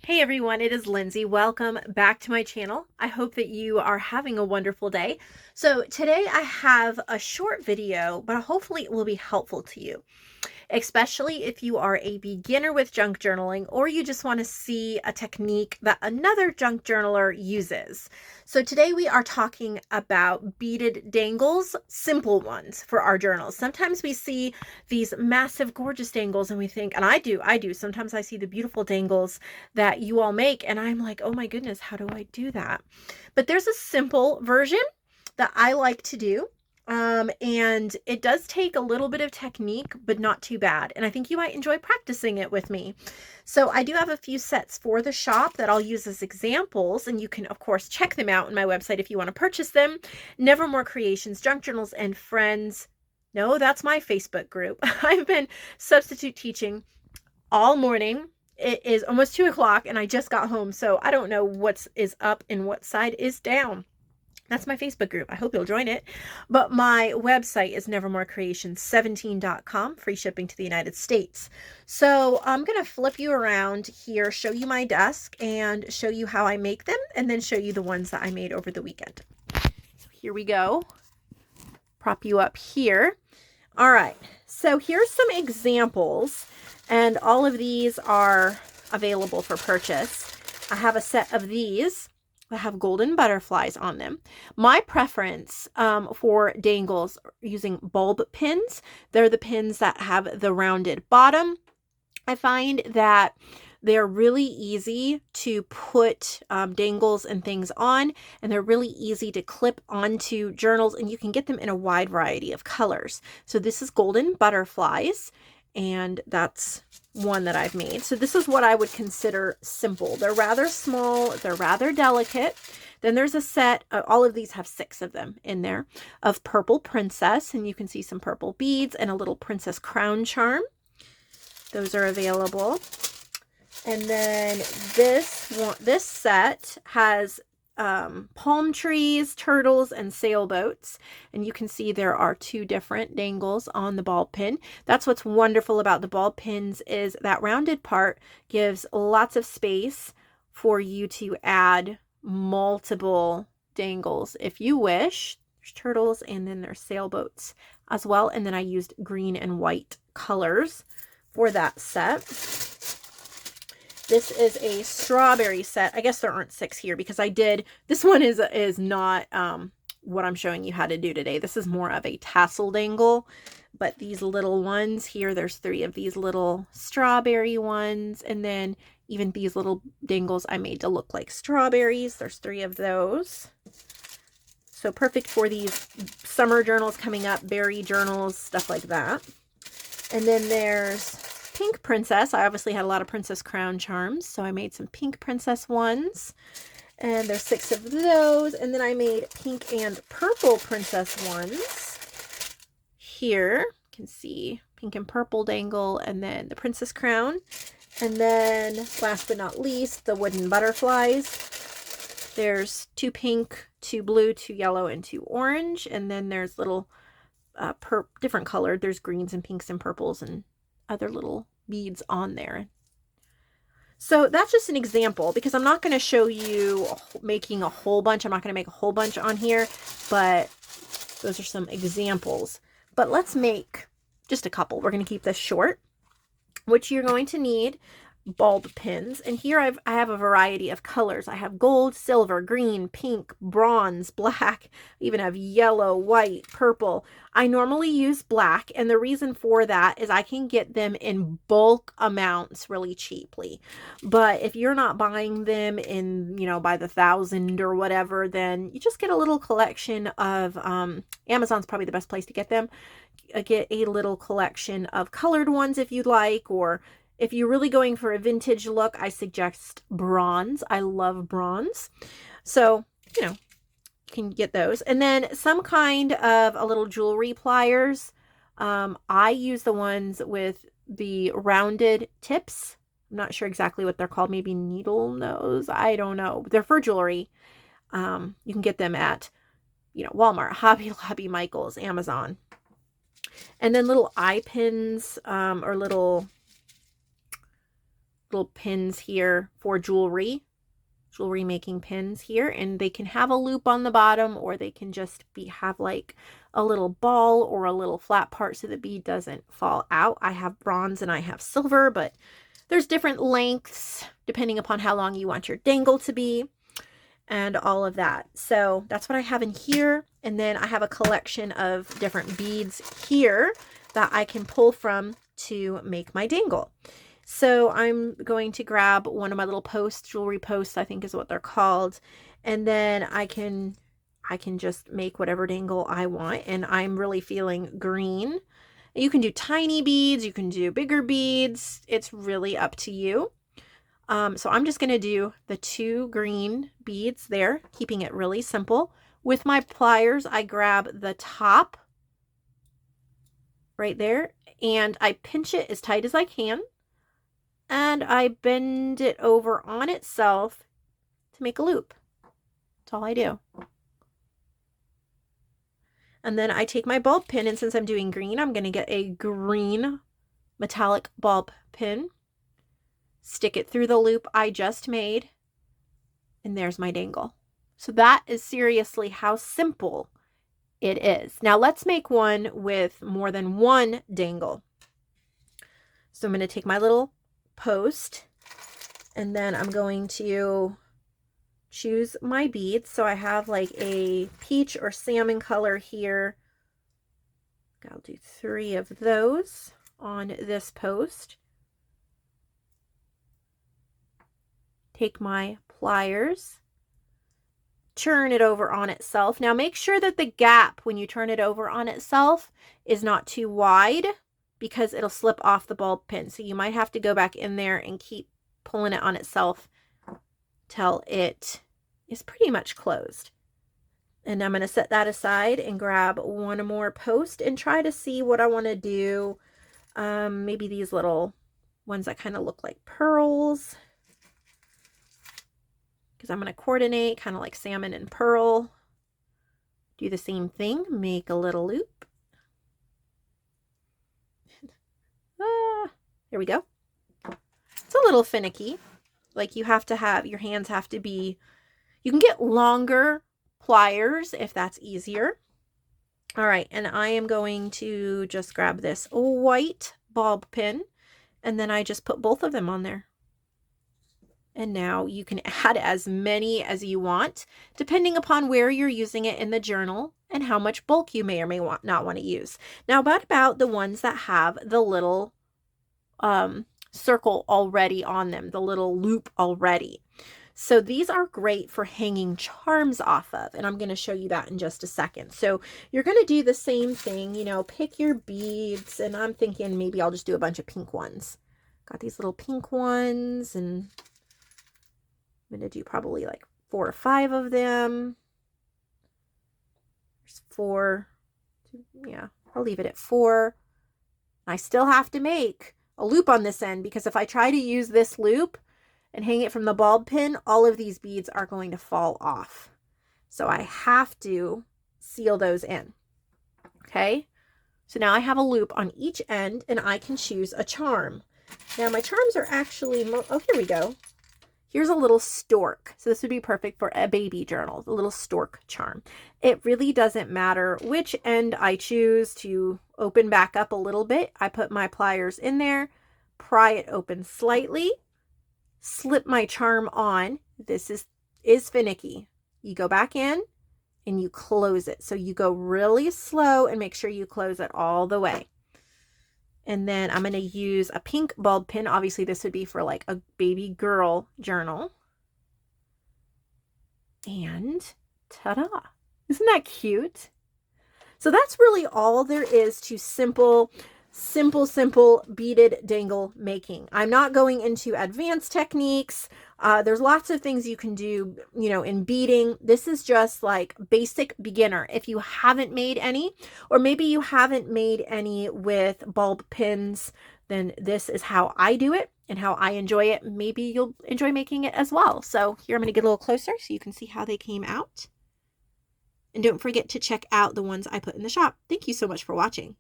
Hey everyone, it is Lindsay. Welcome back to my channel. I hope that you are having a wonderful day. So today I have a short video, but hopefully it will be helpful to you, especially if you are a beginner with junk journaling or you just want to see a technique that another junk journaler uses. So today we are talking about beaded dangles, simple ones for our journals. Sometimes we see these massive, gorgeous dangles and we think, and I do. Sometimes I see the beautiful dangles that you all make and I'm like, oh my goodness, how do I do that? But there's a simple version that I like to do. And it does take a little bit of technique, but not too bad. And I think you might enjoy practicing it with me. So I do have a few sets for the shop that I'll use as examples, and you can, of course, check them out on my website if you want to purchase them. Nevermore Creations, Junk Journals, and Friends. No, that's my Facebook group. I've been substitute teaching all morning. It is almost 2 o'clock, and I just got home, so I don't know what is up and what side is down. That's my Facebook group. I hope you'll join it. But my website is nevermorecreations17.com, free shipping to the United States. So I'm going to flip you around here, show you my desk, and show you how I make them, and then show you the ones that I made over the weekend. So here we go. Prop you up here. All right. So here's some examples, and all of these are available for purchase. I have a set of these that have golden butterflies on them. My preference for dangles using bulb pins. They're the pins that have the rounded bottom. I find that they're really easy to put dangles and things on, and they're really easy to clip onto journals, and you can get them in a wide variety of colors. So this is golden butterflies, and that's one that I've made. So this is what I would consider simple. They're rather small, they're rather delicate. Then there's a set, all of these have 6 of them in there, of purple princess, and you can see some purple beads and a little princess crown charm. Those are available. And then this set has palm trees, turtles, and sailboats. And you can see there are 2 different dangles on the ball pin. That's what's wonderful about the ball pins, is that rounded part gives lots of space for you to add multiple dangles if you wish. There's turtles, and then there's sailboats as well. And then I used green and white colors for that set. This is a strawberry set. I guess there aren't 6 here because this one is not what I'm showing you how to do today. This is more of a tassel dangle, but these little ones here, there's 3 of these little strawberry ones, and then even these little dangles I made to look like strawberries. There's 3 of those. So perfect for these summer journals coming up, berry journals, stuff like that. And then there's pink princess. I obviously had a lot of princess crown charms, so I made some pink princess ones, and there's 6 of those. And then I made pink and purple princess ones. Here you can see pink and purple dangle, and then the princess crown. And then last but not least, the wooden butterflies. There's 2 pink, 2 blue, 2 yellow, and 2 orange. And then there's little different colored. There's greens and pinks and purples and other little beads on there. So that's just an example, because I'm not going to show you making a whole bunch. I'm not going to make a whole bunch on here, but those are some examples. But let's make just a couple. We're going to keep this short. What you're going to need: bulb pins. And here I have a variety of colors. I have gold, silver, green, pink, bronze, black. I even have yellow, white, purple. I normally use black, and the reason for that is I can get them in bulk amounts really cheaply. But if you're not buying them in, by the 1,000 or whatever, then you just get a little collection of, Amazon's probably the best place to get them. Get a little collection of colored ones if you'd like, or if you're really going for a vintage look, I suggest bronze. I love bronze. So, you can get those. And then some kind of a little jewelry pliers. I use the ones with the rounded tips. I'm not sure exactly what they're called. Maybe needle nose. I don't know. They're for jewelry. You can get them at, Walmart, Hobby Lobby, Michael's, Amazon. And then little eye pins, or little little pins here for jewelry making pins here, and they can have a loop on the bottom, or they can just have like a little ball or a little flat part so the bead doesn't fall out. I have bronze and I have silver, but there's different lengths depending upon how long you want your dangle to be and all of that. So that's what I have in here. And then I have a collection of different beads here that I can pull from to make my dangle. So I'm going to grab one of my little posts, jewelry posts, I think is what they're called. And then I can just make whatever dangle I want. And I'm really feeling green. You can do tiny beads, you can do bigger beads. It's really up to you. So I'm just going to do the 2 green beads there, keeping it really simple. With my pliers, I grab the top right there and I pinch it as tight as I can. And I bend it over on itself to make a loop. That's all I do. And then I take my bulb pin, and since I'm doing green, I'm going to get a green metallic bulb pin, stick it through the loop I just made, and there's my dangle. So that is seriously how simple it is. Now let's make one with more than one dangle. So I'm going to take my little post, and then I'm going to choose my beads. So I have like a peach or salmon color here. I'll do 3 of those on this post. Take my pliers, turn it over on itself. Now make sure that the gap when you turn it over on itself is not too wide, because it'll slip off the bulb pin. So you might have to go back in there and keep pulling it on itself till it is pretty much closed. And I'm going to set that aside and grab one more post and try to see what I want to do. Maybe these little ones that kind of look like pearls, because I'm going to coordinate kind of like salmon and pearl. Do the same thing, make a little loop. There we go. It's a little finicky. Like you have to have, your hands have to be, you can get longer pliers if that's easier. All right, and I am going to just grab this white bulb pin, and then I just put both of them on there. And now you can add as many as you want, depending upon where you're using it in the journal and how much bulk you may or may not want to use. Now, what about the ones that have the little circle already on them, the little loop already? So these are great for hanging charms off of, and I'm going to show you that in just a second. So you're going to do the same thing, you know, pick your beads, and I'm thinking maybe I'll just do a bunch of pink ones. Got these little pink ones, and I'm going to do probably like 4 or 5 of them. There's 4. Yeah, I'll leave it at 4. I still have to make a loop on this end, because if I try to use this loop and hang it from the bulb pin, all of these beads are going to fall off. So I have to seal those in. Okay, so now I have a loop on each end, and I can choose a charm. Now my charms are actually, oh, here we go. Here's a little stork. So this would be perfect for a baby journal, the little stork charm. It really doesn't matter which end I choose to open back up a little bit. I put my pliers in there, pry it open slightly, slip my charm on. This is finicky. You go back in and you close it. So you go really slow and make sure you close it all the way. And then I'm going to use a pink bulb pin. Obviously, this would be for like a baby girl journal. And ta-da! Isn't that cute? So that's really all there is to simple beaded dangle making. I'm not going into advanced techniques. There's lots of things you can do, you know, in beading. This is just like basic beginner. If you haven't made any, or maybe you haven't made any with bulb pins, then this is how I do it and how I enjoy it. Maybe you'll enjoy making it as well. So here I'm going to get a little closer so you can see how they came out. And don't forget to check out the ones I put in the shop. Thank you so much for watching.